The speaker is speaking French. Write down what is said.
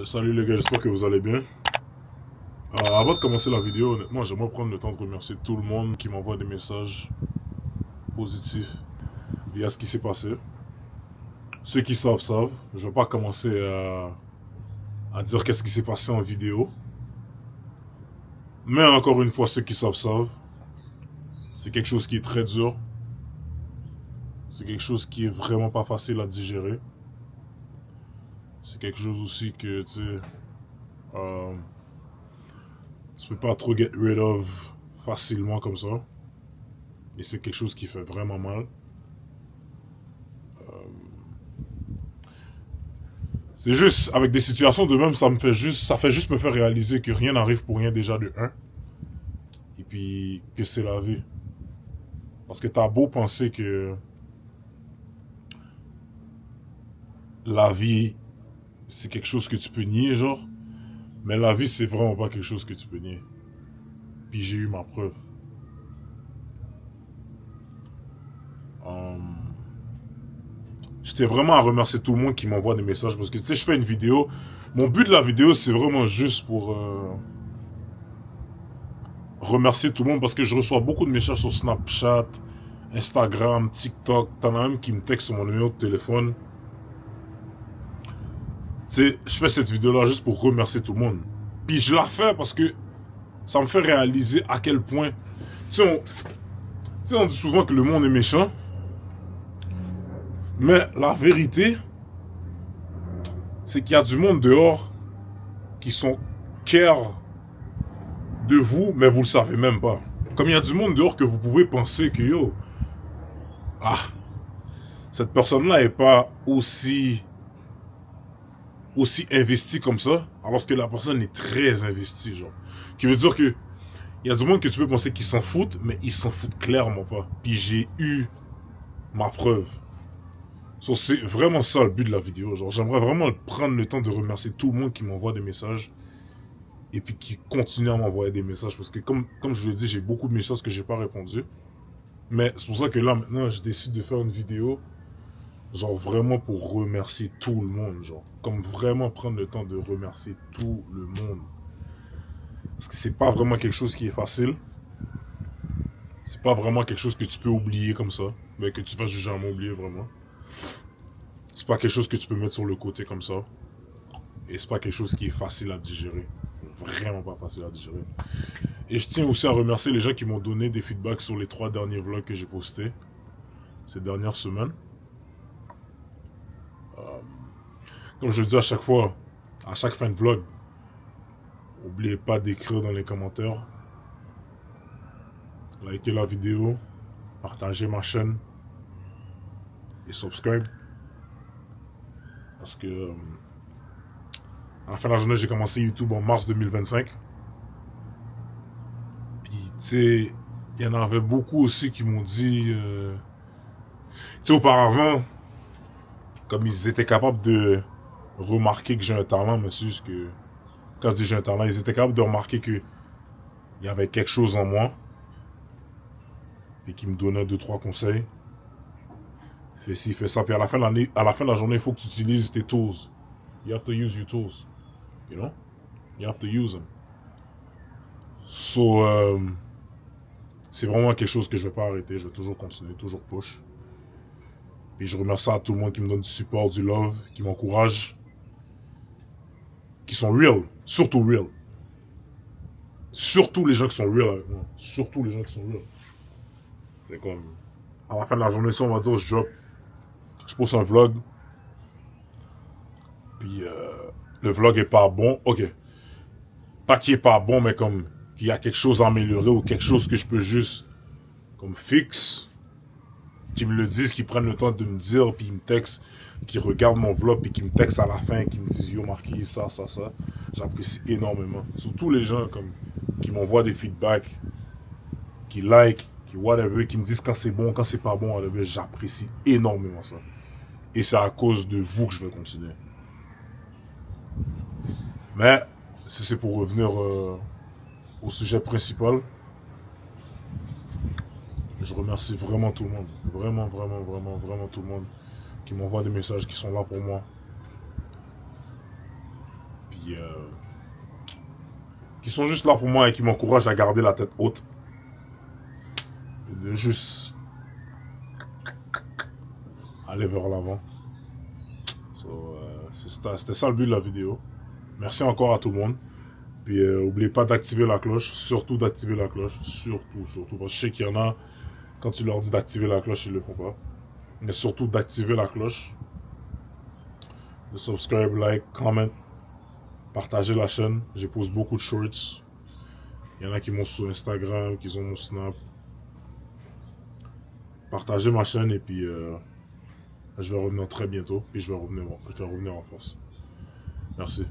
Salut les gars, j'espère que vous allez bien. Avant de commencer la vidéo, honnêtement, j'aimerais prendre le temps de remercier tout le monde qui m'envoie des messages positifs via ce qui s'est passé. Ceux qui savent, savent. Je ne vais pas commencer à dire qu'est-ce qui s'est passé en vidéo. Mais encore une fois, ceux qui savent, savent. C'est quelque chose qui est très dur. C'est quelque chose qui est vraiment pas facile à digérer. C'est quelque chose aussi que, tu peux pas trop get rid of facilement comme ça. Et c'est quelque chose qui fait vraiment mal. C'est juste, avec des situations de même, ça fait juste me faire réaliser que rien n'arrive pour rien déjà de un. Et puis, que c'est la vie. Parce que t'as beau penser que la vie, c'est quelque chose que tu peux nier, genre. Mais la vie, c'est vraiment pas quelque chose que tu peux nier. Puis j'ai eu ma preuve. J'étais vraiment à remercier tout le monde qui m'envoie des messages. Parce que, tu sais, je fais une vidéo. Mon but de la vidéo, c'est vraiment juste pour remercier tout le monde. Parce que je reçois beaucoup de messages sur Snapchat, Instagram, TikTok. T'en as même qui me textent sur mon numéro de téléphone. Tu sais, je fais cette vidéo-là juste pour remercier tout le monde. Puis je la fais parce que ça me fait réaliser à quel point... Tu sais, on dit souvent que le monde est méchant. Mais la vérité, c'est qu'il y a du monde dehors qui sont care de vous, mais vous le savez même pas. Comme il y a du monde dehors que vous pouvez penser que yo, cette personne-là est pas aussi investie comme ça, alors que la personne est très investie, genre. Qui veut dire que il y a du monde que tu peux penser qu'ils s'en foutent, mais ils s'en foutent clairement pas. Puis j'ai eu ma preuve. So, c'est vraiment ça le but de la vidéo. Genre, j'aimerais vraiment prendre le temps de remercier tout le monde qui m'envoie des messages et puis qui continue à m'envoyer des messages. Parce que comme je vous l'ai dit, j'ai beaucoup de messages que j'ai pas répondu. Mais c'est pour ça que là, maintenant, je décide de faire une vidéo, genre vraiment pour remercier tout le monde. Genre, comme vraiment prendre le temps de remercier tout le monde. Parce que c'est pas vraiment quelque chose qui est facile. C'est pas vraiment quelque chose que tu peux oublier comme ça. Mais que tu vas jamais oublier vraiment. C'est pas quelque chose que tu peux mettre sur le côté comme ça. Et c'est pas quelque chose qui est facile à digérer. Vraiment pas facile à digérer. Et je tiens aussi à remercier les gens qui m'ont donné des feedbacks sur les 3 derniers vlogs que j'ai postés ces dernières semaines. Comme je le dis à chaque fois, à chaque fin de vlog, n'oubliez pas d'écrire dans les commentaires, likez la vidéo, partagez ma chaîne et subscribe. Parce que à la fin de la journée, j'ai commencé YouTube en mars 2025. Puis, tu sais, il y en avait beaucoup aussi qui m'ont dit... tu sais, auparavant, comme ils étaient capables de remarquer que j'ai un talent, mais c'est juste que... Quand je dis j'ai un talent, ils étaient capables de remarquer que il y avait quelque chose en moi. Et qui me donnaient 2-3 conseils. Fais ci, fais ça. Puis à la fin de la journée, il faut que tu utilises tes tools. You have to use your tools. You know? You have to use them. So, c'est vraiment quelque chose que je vais pas arrêter. Je vais toujours continuer, toujours push. Puis je remercie à tout le monde qui me donne du support, du love, qui m'encourage. Qui sont real. Surtout real. Surtout les gens qui sont real avec moi. Surtout les gens qui sont real. C'est comme... À la fin de la journée, si on va dire, je poste un vlog. Puis le vlog est pas bon. Ok. Pas qu'il est pas bon, mais comme qu'il y a quelque chose à améliorer ou quelque chose que je peux juste comme fixe. Qui me le disent, qui prennent le temps de me dire, puis ils me textent, qui regardent mon vlog, puis qui me textent à la fin, qui me disent yo Marquis, ça. J'apprécie énormément. Surtout les gens comme qui m'envoient des feedbacks, qui like, qui whatever, qui me disent quand c'est bon, quand c'est pas bon, whatever, j'apprécie énormément ça. Et c'est à cause de vous que je vais continuer. Mais, si c'est pour revenir au sujet principal, je remercie vraiment tout le monde. Vraiment tout le monde qui m'envoie des messages qui sont là pour moi. qui sont juste là pour moi et qui m'encouragent à garder la tête haute. Et de juste aller vers l'avant. C'était ça le but de la vidéo. Merci encore à tout le monde. Puis n'oubliez pas d'activer la cloche. Surtout d'activer la cloche. Surtout. Parce que je sais qu'il y en a, quand tu leur dis d'activer la cloche, ils le font pas. Mais surtout d'activer la cloche. De subscribe, like, comment. Partagez la chaîne. J'ai posté beaucoup de shorts. Il y en a qui m'ont sur Instagram, qui ont mon Snap. Partagez ma chaîne et puis je vais revenir très bientôt. Puis je vais revenir en force. Merci.